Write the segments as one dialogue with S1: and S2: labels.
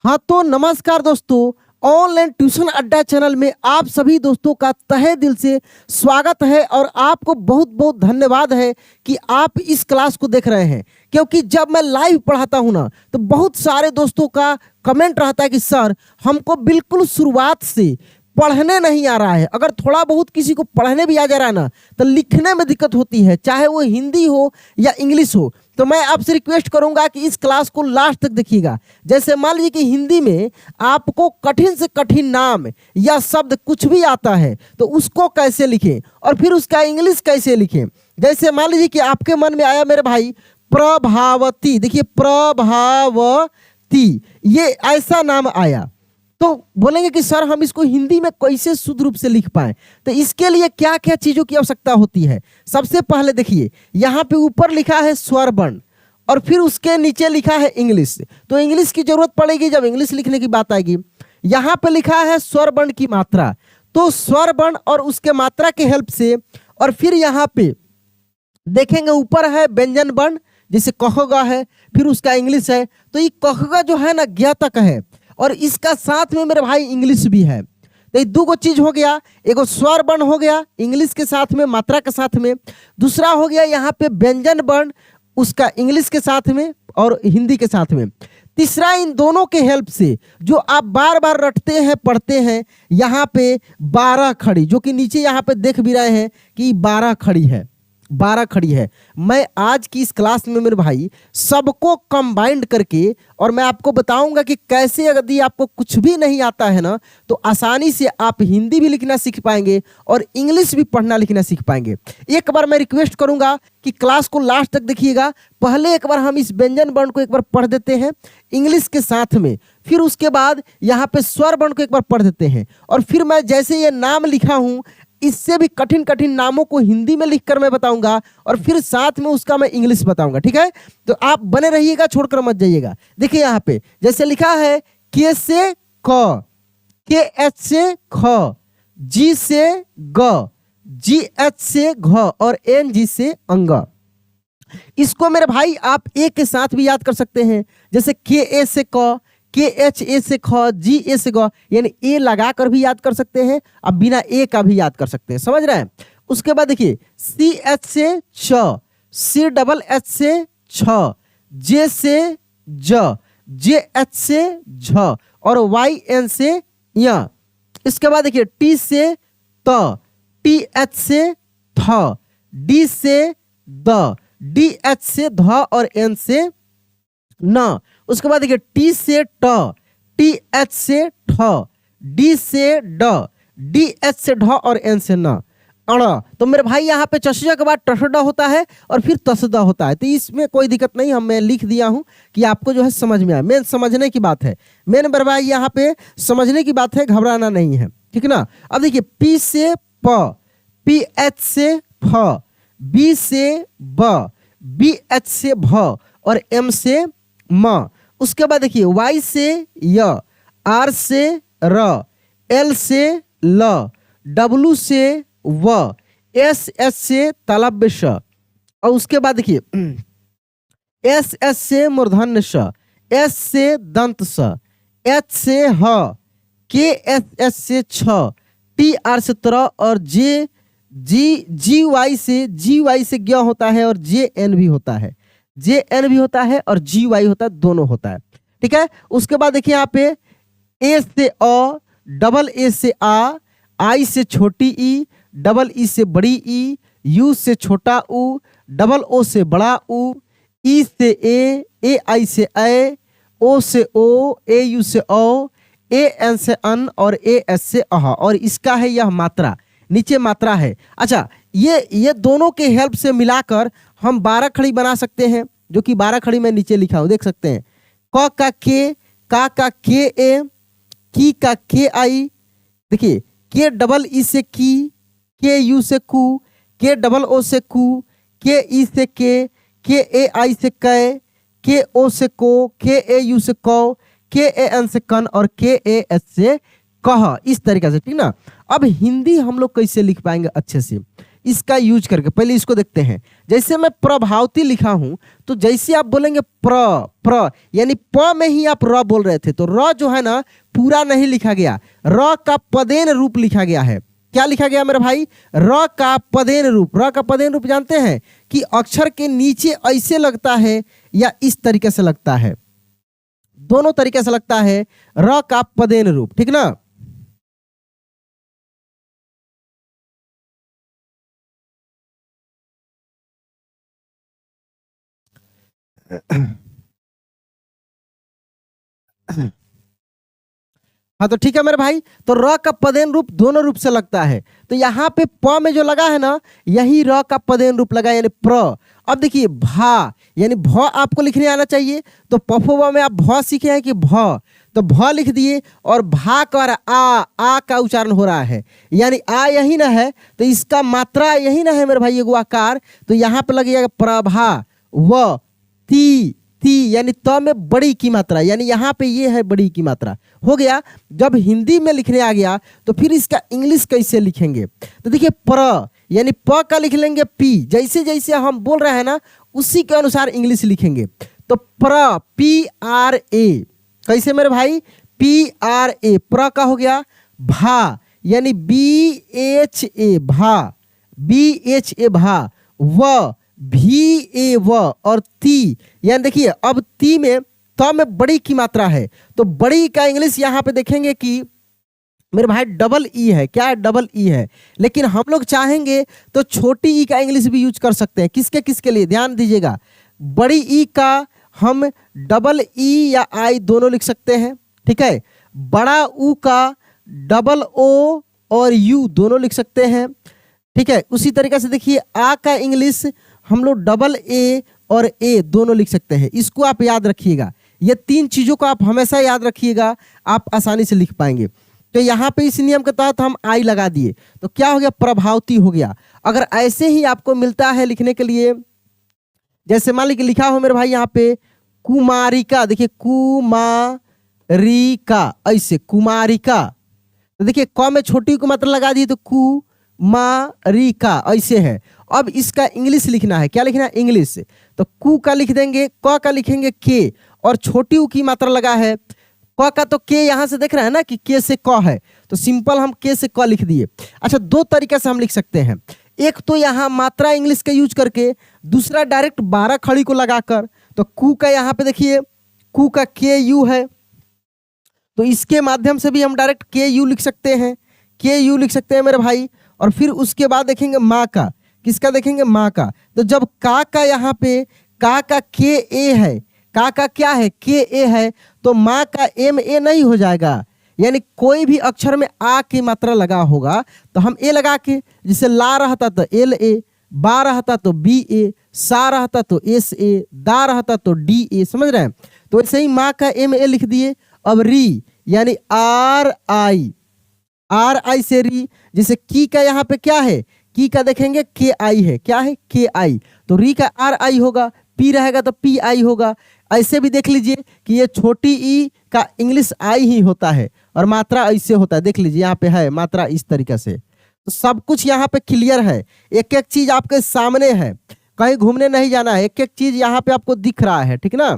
S1: हाँ तो नमस्कार दोस्तों, ऑनलाइन ट्यूशन अड्डा चैनल में आप सभी दोस्तों का तहे दिल से स्वागत है और आपको बहुत बहुत धन्यवाद है कि आप इस क्लास को देख रहे हैं। क्योंकि जब मैं लाइव पढ़ाता हूं ना तो बहुत सारे दोस्तों का कमेंट रहता है कि सर हमको बिल्कुल शुरुआत से पढ़ने नहीं आ रहा है। अगर थोड़ा बहुत किसी को पढ़ने भी आ जा रहा है ना तो लिखने में दिक्कत होती है, चाहे वो हिंदी हो या इंग्लिश हो। तो मैं आपसे रिक्वेस्ट करूंगा कि इस क्लास को लास्ट तक देखिएगा। जैसे मान लीजिए कि हिंदी में आपको कठिन से कठिन नाम या शब्द कुछ भी आता है तो उसको कैसे लिखें और फिर उसका इंग्लिश कैसे लिखें। जैसे मान लीजिए कि आपके मन में आया मेरे भाई प्रभावती, देखिए प्रभावती, ये ऐसा नाम आया तो बोलेंगे कि सर हम इसको हिंदी में कैसे शुद्ध रूप से लिख पाए। तो इसके लिए क्या क्या चीज़ों की आवश्यकता होती है। सबसे पहले देखिए यहाँ पे ऊपर लिखा है स्वर वर्ण और फिर उसके नीचे लिखा है इंग्लिश। तो इंग्लिश की जरूरत पड़ेगी जब इंग्लिश लिखने की बात आएगी। यहाँ पे लिखा है स्वर वर्ण की मात्रा, तो स्वर वर्ण और उसके मात्रा के हेल्प से, और फिर यहाँ पे देखेंगे ऊपर है व्यंजन वर्ण जैसे कखगा है, फिर उसका इंग्लिश है। तो ये कखगा जो है ना ज्ञातक है और इसका साथ में मेरे भाई इंग्लिश भी है। तो ये दो गो चीज हो गया, एगो स्वर वर्ण हो गया इंग्लिश के साथ में मात्रा के साथ में, दूसरा हो गया यहाँ पे व्यंजन वर्ण उसका इंग्लिश के साथ में और हिंदी के साथ में, तीसरा इन दोनों के हेल्प से जो आप बार बार रटते हैं पढ़ते हैं यहाँ पे 12 खड़ी, जो कि नीचे यहाँ पे देख भी रहे हैं कि 12 खड़ी है, 12 खड़ी है। मैं आज की इस क्लास में मेरे भाई सबको कंबाइंड करके और मैं आपको बताऊंगा कि कैसे यदि आपको कुछ भी नहीं आता है ना तो आसानी से आप हिंदी भी लिखना सीख पाएंगे और इंग्लिश भी पढ़ना लिखना सीख पाएंगे। एक बार मैं रिक्वेस्ट करूंगा कि क्लास को लास्ट तक देखिएगा। पहले एक बार हम इस व्यंजन वर्ण को एक बार पढ़ देते हैं इंग्लिश के साथ में, फिर उसके बाद यहाँ पे स्वर वर्ण को एक बार पढ़ देते हैं और फिर मैं जैसे ये नाम लिखा हूँ इससे भी कठिन कठिन नामों को हिंदी में लिखकर मैं बताऊंगा और फिर साथ में उसका मैं इंग्लिश बताऊंगा। ठीक है, तो आप बने रहिएगा, छोड़कर मत जाइएगा। देखिए यहाँ पे जैसे लिखा है के से क, के एच से ख, जी से ग, जी एच से घ और एन जी से अंग। इसको मेरे भाई आप ए के साथ भी याद कर सकते हैं, जैसे के ए से क, के एच ए से ख, जी ए से ग, यानी ए लगा कर भी याद कर सकते हैं, अब बिना ए का भी याद कर सकते हैं। समझ रहे हैं। उसके बाद देखिए सी एच से छ, सी डबल एच से छ, जे से ज, जे एच से झ और वाई एन से य। इसके बाद देखिए टी से त, टी एच से थ, डी से द, डी एच से ध और एन से न। उसके बाद देखिए टी से ट, टी एच से ठ, डी से ड, डी एच से ढ और एन से न। अड़, तो मेरे भाई यहाँ पे चशिया के बाद टसडा होता है और फिर तसदा होता है। तो इसमें कोई दिक्कत नहीं, मैं लिख दिया हूँ कि आपको जो है समझ में आए। मेन समझने की बात है, मेन मेरे भाई यहाँ पे समझने की बात है, घबराना नहीं है। ठीक ना। अब देखिए पी से प, पी एच से फ, बी से ब, बी एच से भ और एम से म। उसके बाद देखिए वाई से य, आर से र, एल से ल, डब्लू से व, एस एस से तलव्य श और उसके बाद देखिए एस एस से मूर्धन्य श, एस से दंत स, एच से ह, के एस एस से छ, टी आर से त्र और जे जी वाई से ज्ञ होता है और जे एन भी होता है, जे एन भी होता है और जी वाई होता है, दोनों होता है। ठीक है। उसके बाद देखिए यहाँ पे ए से अ, डबल ए से आ, आई से छोटी ई, डबल ई से बड़ी ई, यू से छोटा ऊ, डबल ओ से बड़ा ऊ, ई से ए आई से ए, ओ से ओ, ए यू से ओ, ए एन से अन और ए एस से अह और इसका है यह मात्रा, नीचे मात्रा है। अच्छा, ये दोनों के हेल्प से मिलाकर हम 12 खड़ी बना सकते हैं, जो कि 12 खड़ी मैं नीचे लिखा हूं, देख सकते हैं। क का के, का के ए, की का के आई, देखिए के डबल ई से की, के यू से कु, के डबल ओ से कु, के ई से के ए आई से कै, के ओ से को, के ए यू से कौ, के ए एन से कन और के ए एस से कह, इस तरीके से। ठीक ना। अब हिंदी हम लोग कैसे लिख पाएंगे अच्छे से, इसका यूज करके। पहले इसको देखते हैं। जैसे मैं प्रभावती लिखा हूं तो जैसे आप बोलेंगे प्र यानी प में ही आप र बोल रहे थे, तो र जो है ना पूरा नहीं लिखा गया, र का पदेन रूप लिखा गया है। क्या लिखा गया मेरे भाई? र का पदेन रूप। र का पदेन रूप जानते हैं कि अक्षर के नीचे ऐसे लगता है या इस तरीके से लगता है, दोनों तरीके से लगता है र का पदेन रूप, ठीक ना। हाँ तो ठीक है मेरे भाई, तो र का पदेन रूप दोनों रूप से लगता है। तो यहाँ पे प में जो लगा है ना, यही र का पदेन रूप लगा यानी प्र। अब देखिए भा यानी भ आपको लिखने आना चाहिए, तो पफोबा में आप भ सीखे हैं कि भ, तो भ लिख दिए और भा कर आ का उच्चारण हो रहा है, यानी आ यही ना है, तो इसका मात्रा यही ना है मेरे भाई, एगो आकार, तो यहाँ पे लगेगा प्रभा व ती यानी त में बड़ी की मात्रा, यानी यहाँ पे ये है बड़ी की मात्रा हो गया। जब हिंदी में लिखने आ गया तो फिर इसका इंग्लिश कैसे लिखेंगे? तो देखिए प्र यानी प का लिख लेंगे पी, जैसे जैसे हम बोल रहे हैं ना उसी के अनुसार इंग्लिश लिखेंगे। तो प्र PRA कैसे मेरे भाई? PRA प्र का हो गया। भा यानी BHA भा, BHA भा। व VA व और ती यानी देखिए अब ती में त में बड़ी की मात्रा है, तो बड़ी का इंग्लिश यहाँ पे देखेंगे कि मेरे भाई डबल ई है। क्या है? डबल ई है। लेकिन हम लोग चाहेंगे तो छोटी ई का इंग्लिश भी यूज कर सकते हैं। किसके किसके लिए? ध्यान दीजिएगा, बड़ी ई का हम डबल ई या आई दोनों लिख सकते हैं, ठीक है। बड़ा ऊ का डबल ओ और यू दोनों लिख सकते हैं, ठीक है। उसी तरीके से देखिए आ का इंग्लिश हम लोग डबल ए और ए दोनों लिख सकते हैं। इसको आप याद रखिएगा, ये तीन चीजों को आप हमेशा याद रखिएगा, आप आसानी से लिख पाएंगे। तो यहाँ पे इस नियम के तहत हम आई लगा दिए, तो क्या हो गया? प्रभावती हो गया। अगर ऐसे ही आपको मिलता है लिखने के लिए, जैसे मान लीजिए लिखा हो मेरे भाई यहाँ पे कुमारिका, देखिए कुमारिका, ऐसे कुमारिका, तो देखिए क में छोटी को मात्रा लगा दी तो कुमारिका ऐसे है। अब इसका इंग्लिश लिखना है। क्या लिखना है? इंग्लिश। तो कु का लिख देंगे, क का लिखेंगे के, और छोटी उ की मात्रा लगा है। क का तो के यहाँ से देख रहे हैं ना कि के से क है, तो सिंपल हम के से क लिख दिए। अच्छा, दो तरीके से हम लिख सकते हैं, एक तो यहाँ मात्रा इंग्लिश का यूज करके, दूसरा डायरेक्ट 12 खड़ी को लगाकर। तो कु का यहाँ पे देखिए कु का के यू है, तो इसके माध्यम से भी हम डायरेक्ट के यू लिख सकते हैं, के यू लिख सकते हैं मेरे भाई। और फिर उसके बाद देखेंगे माँ का, किसका देखेंगे? माँ का। तो जब का यहाँ पे का के ए है, का क्या है? के ए है, तो माँ का एम ए नहीं हो जाएगा, यानी कोई भी अक्षर में आ की मात्रा लगा होगा तो हम ए लगा के, जिसे ला रहता तो एल ए, बा रहता तो बी ए, सा रहता तो एस ए, दा रहता तो डी ए, समझ रहे हैं? तो ऐसे ही माँ का एम ए लिख दिए। अब री यानी आर आई से री, जैसे की का यहाँ पे क्या है? की का देखेंगे के आई है, क्या है? के आई, तो री का आर आई होगा, पी रहेगा तो पी आई होगा। ऐसे भी देख लीजिए कि ये छोटी ई का इंग्लिश आई ही होता है और मात्रा ऐसे होता है। देख लीजिए यहाँ पे है मात्रा इस तरीके से। तो सब कुछ यहाँ पे क्लियर है, एक एक चीज आपके सामने है, कहीं घूमने नहीं जाना है, एक एक चीज यहाँ पे आपको दिख रहा है, ठीक ना।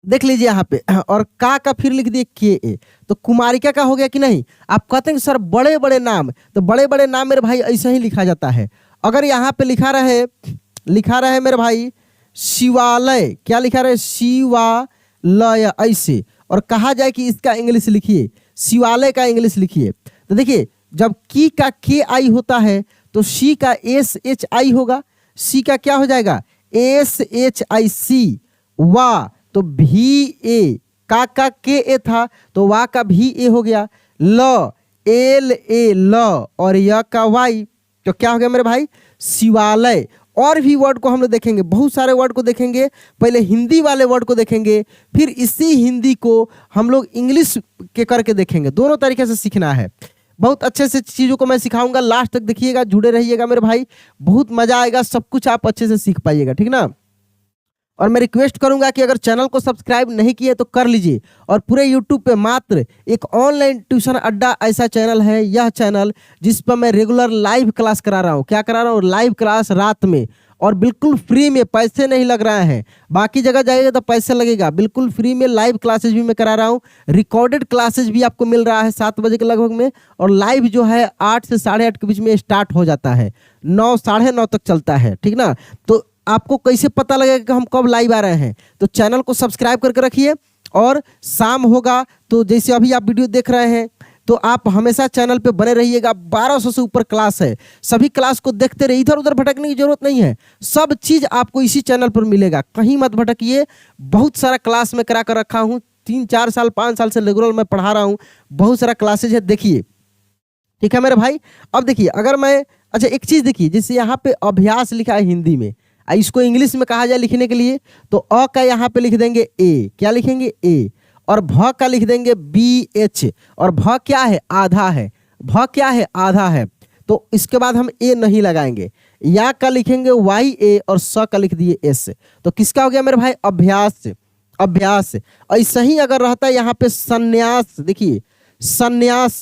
S1: देख लीजिए यहाँ पे, और का फिर लिख दिए के ए, तो कुमारिका का हो गया कि नहीं? आप कहते हैं सर बड़े बड़े नाम, तो बड़े बड़े नाम मेरे भाई ऐसे ही लिखा जाता है। अगर यहाँ पे लिखा रहे मेरे भाई शिवालय, क्या लिखा रहे? शिवालय ऐसे, और कहा जाए कि इसका इंग्लिश लिखिए, शिवालय का इंग्लिश लिखिए, तो देखिए जब की का के आई होता है तो शी का एस एच आई होगा, सी का क्या हो जाएगा? एस एच आई सी, वा तो भी ए, का के ए था तो वा का भी ए हो गया, ल एल ए ल, और य का वाई, तो क्या हो गया मेरे भाई? शिवालय। और भी वर्ड को हम लोग देखेंगे, बहुत सारे वर्ड को देखेंगे, पहले हिंदी वाले वर्ड को देखेंगे, फिर इसी हिंदी को हम लोग इंग्लिश के करके देखेंगे। दोनों तरीके से सीखना है, बहुत अच्छे से चीज़ों को मैं सिखाऊंगा, लास्ट तक देखिएगा, जुड़े रहिएगा मेरे भाई, बहुत मजा आएगा, सब कुछ आप अच्छे से सीख पाइएगा, ठीक ना। और मैं रिक्वेस्ट करूंगा कि अगर चैनल को सब्सक्राइब नहीं किए तो कर लीजिए। और पूरे यूट्यूब पे मात्र एक ऑनलाइन ट्यूशन अड्डा ऐसा चैनल है, यह चैनल जिस पर मैं रेगुलर लाइव क्लास करा रहा हूँ। क्या करा रहा हूँ? लाइव क्लास रात में, और बिल्कुल फ्री में, पैसे नहीं लग रहा है। बाकी जगह जाइएगा तो पैसे लगेगा, बिल्कुल फ्री में लाइव क्लासेज भी मैं करा रहा हूँ। रिकॉर्डेड क्लासेज भी आपको मिल रहा है 7 बजे के लगभग में, और लाइव जो है 8 से 8:30 के बीच में स्टार्ट हो जाता है, 9 साढ़े 9 तक चलता है, ठीक ना। तो आपको कैसे पता लगेगा कि हम कब लाइव आ रहे हैं? तो चैनल को सब्सक्राइब करके रखिए, और शाम होगा तो जैसे अभी आप वीडियो देख रहे हैं तो आप हमेशा चैनल पे बने रहिएगा। 1200 से ऊपर क्लास है, सभी क्लास को देखते रहिए, इधर उधर भटकने की जरूरत नहीं है। सब चीज़ आपको इसी चैनल पर मिलेगा, कहीं मत भटकिए। बहुत सारा क्लास में करा कर रखा हूँ, 3-4 साल 5 साल से रेगुलर मैं पढ़ा रहा हूँ, बहुत सारा क्लासेज है, देखिए, ठीक है मेरे भाई। अब देखिए, अगर मैं, अच्छा एक चीज़ देखिए, जैसे यहाँ पे अभ्यास लिखा है हिंदी में, इसको इंग्लिश में कहा जाए लिखने के लिए तो अ का यहाँ पे लिख देंगे ए, क्या लिखेंगे? ए। और भ का लिख देंगे BH, और भ क्या है? आधा है, भ क्या है? आधा है, तो इसके बाद हम ए नहीं लगाएंगे। या का लिखेंगे YA, और स का लिख दिए S। तो किसका हो गया मेरे भाई? अभ्यास, अभ्यास। ऐसा ही अगर रहता है यहाँ पे संन्यास, देखिए संन्यास,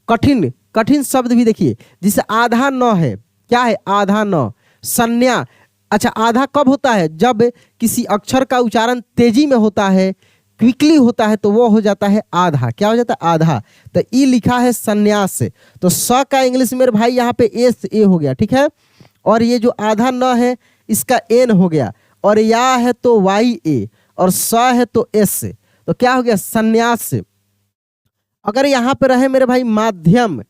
S1: कठिन, कठिन शब्द भी देखिए, जिसे आधा न है, क्या है? आधा न, संन्या। अच्छा, आधा कब होता है? जब किसी अक्षर का उच्चारण तेजी में होता है, क्विकली होता है, तो वो हो जाता है आधा। क्या हो जाता है? आधा। तो ई लिखा है संन्यास, तो स का इंग्लिश मेरे भाई यहाँ पे SA हो गया, ठीक है। और ये जो आधा न है इसका N हो गया, और या है तो YA, और स है तो S, तो क्या हो गया? संन्यास। अगर यहाँ पे रहे मेरे भाई माध्यम,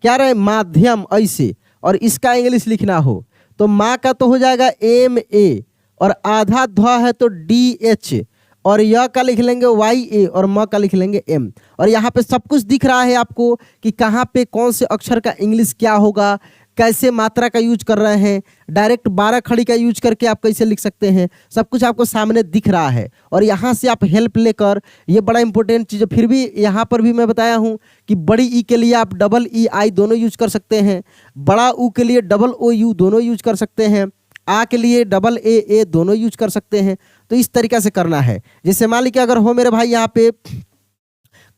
S1: क्या रहे? माध्यम, ऐसे, और इसका इंग्लिश लिखना हो तो माँ का तो हो जाएगा MA, और आधा ध है तो DH, और य का लिख लेंगे YA, और म का लिख लेंगे M। और यहाँ पे सब कुछ दिख रहा है आपको कि कहाँ पे कौन से अक्षर का इंग्लिश क्या होगा, कैसे मात्रा का यूज कर रहे हैं, डायरेक्ट 12 खड़ी का यूज करके आप कैसे लिख सकते हैं, सब कुछ आपको सामने दिख रहा है। और यहाँ से आप हेल्प लेकर, ये बड़ा इंपॉर्टेंट चीज़ है, फिर भी यहाँ पर भी मैं बताया हूँ कि बड़ी ई के लिए आप EEI दोनों यूज कर सकते हैं, बड़ा ऊ के लिए OOU दोनों यूज कर सकते हैं, आ के लिए AA दोनों यूज कर सकते हैं। तो इस तरीक़ा से करना है। जैसे मान लीजिए अगर हो मेरे भाई यहाँ पे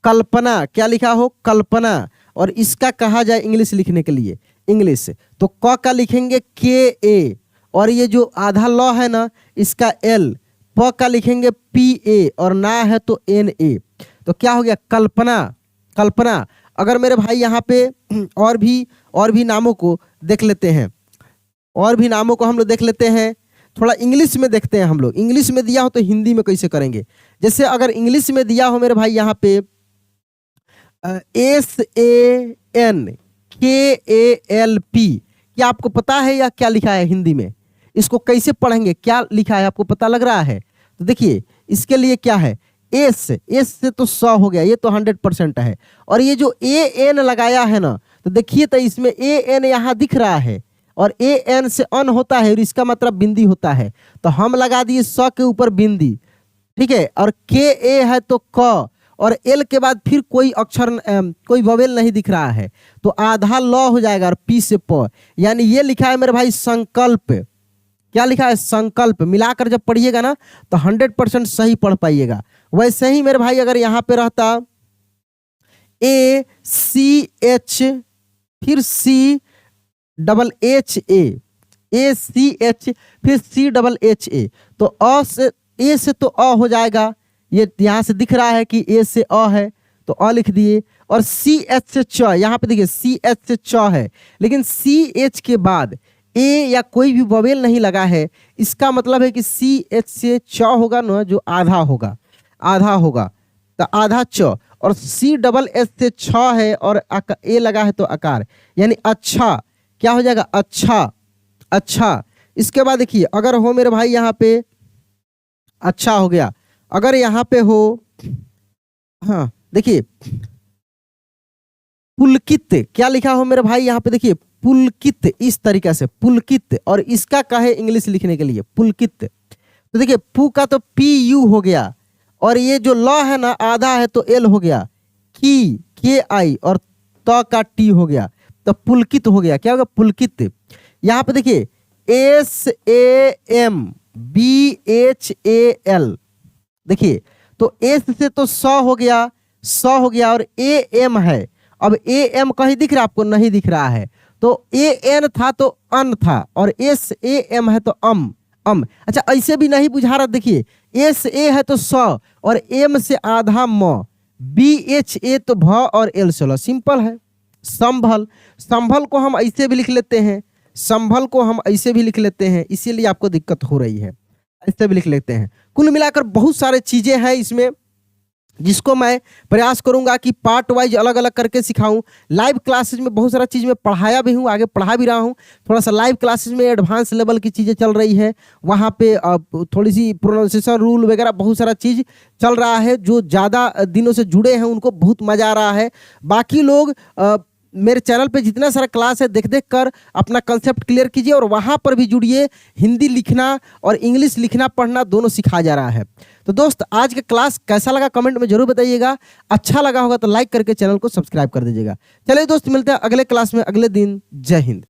S1: कल्पना, क्या लिखा हो? कल्पना, और इसका कहा जाए इंग्लिश लिखने के लिए, इंग्लिश, तो क का लिखेंगे KA, और ये जो आधा ल है ना इसका L, प का लिखेंगे PA, और ना है तो NA। तो क्या हो गया? कल्पना, कल्पना। अगर मेरे भाई यहाँ पे और भी नामों को देख लेते हैं, और भी नामों को हम लोग देख लेते हैं, थोड़ा इंग्लिश में देखते हैं हम लोग। इंग्लिश में दिया हो तो हिंदी में कैसे करेंगे? जैसे अगर इंग्लिश में दिया हो मेरे भाई यहाँ पे SANKALP, क्या आपको पता है या क्या लिखा है हिंदी में? इसको कैसे पढ़ेंगे, क्या लिखा है आपको पता लग रहा है? तो देखिए इसके लिए क्या है? एस से तो 100 हो गया, ये तो 100% है। और ये जो AN लगाया है ना, तो देखिए तो इसमें AN यहाँ दिख रहा है, और AN से अन होता है, और इसका मतलब बिंदी होता है, तो हम लगा दिए 100 के ऊपर बिंदी, ठीक है। और KA है तो क, और L के बाद फिर कोई अक्षर, कोई वोवेल नहीं दिख रहा है, तो आधा ल हो जाएगा, और P से प, यानी ये लिखा है मेरे भाई संकल्प। क्या लिखा है? संकल्प। मिलाकर जब पढ़िएगा ना तो 100% सही पढ़ पाइएगा। वैसे ही मेरे भाई अगर यहाँ पे रहता ACH, फिर CHHA, ACH, फिर CHHA, तो अ से, ए से तो अ हो जाएगा, ये यहाँ से दिख रहा है कि ए से अ है, तो अ लिख दिए। और CH से च, यहाँ पे देखिए CH से च है, लेकिन CH के बाद ए या कोई भी वोवेल नहीं लगा है, इसका मतलब है कि CH से च होगा ना, जो आधा होगा, आधा होगा, तो आधा च। और CHS से छ है, और ए लगा है तो आकार, यानी अच्छा। क्या हो जाएगा? अच्छा, अच्छा। इसके बाद देखिए अगर हो मेरे भाई यहाँ पे अच्छा हो गया, अगर यहाँ पे हो, हाँ देखिए पुलकित, क्या लिखा हो मेरे भाई यहाँ पे? देखिए पुलकित, इस तरीके से पुलकित, और इसका कहे इंग्लिश लिखने के लिए पुलकित, तो देखिए पू का तो PU हो गया, और ये जो ल है ना आधा है तो L हो गया, की KI, और त का T हो गया, तो पुलकित हो गया। क्या होगा? पुलकित। यहाँ पे देखिए SAM, BHAL। देखिए तो एस से तो हो गया, हो गया, और AM है। अब AM कहीं दिख रहा है आपको? नहीं दिख रहा है। तो AN था तो अन था, और SAM है तो अम। अच्छा ऐसे भी नहीं बुझा रहा, देखिए SA है तो और M से आधा म, BHA तो भ और L से ल। सिंपल है। संभल, संभल को हम ऐसे भी लिख लेते हैं, संभल को हम ऐसे भी लिख लेते हैं, इसीलिए आपको दिक्कत हो रही है। ऐसे भी लिख लेते हैं। कुल मिलाकर बहुत सारे चीजें हैं इसमें, जिसको मैं प्रयास करूंगा कि पार्ट वाइज अलग अलग करके सिखाऊं। लाइव क्लासेज में बहुत सारा चीज़ मैं पढ़ाया भी हूं, आगे पढ़ा भी रहा हूं। थोड़ा सा लाइव क्लासेज में एडवांस लेवल की चीज़ें चल रही है, वहां पे थोड़ी सी प्रोनाउंसिएशन रूल वगैरह बहुत सारा चीज़ चल रहा है। जो ज़्यादा दिनों से जुड़े हैं उनको बहुत मज़ा आ रहा है। बाकी लोग मेरे चैनल पे जितना सारा क्लास है देख कर अपना कंसेप्ट क्लियर कीजिए, और वहाँ पर भी जुड़िए। हिंदी लिखना और इंग्लिश लिखना पढ़ना दोनों सिखाया जा रहा है। तो दोस्त आज का क्लास कैसा लगा कमेंट में जरूर बताइएगा। अच्छा लगा होगा तो लाइक करके चैनल को सब्सक्राइब कर दीजिएगा। चलिए दोस्त मिलते हैं अगले क्लास में अगले दिन। जय हिंद।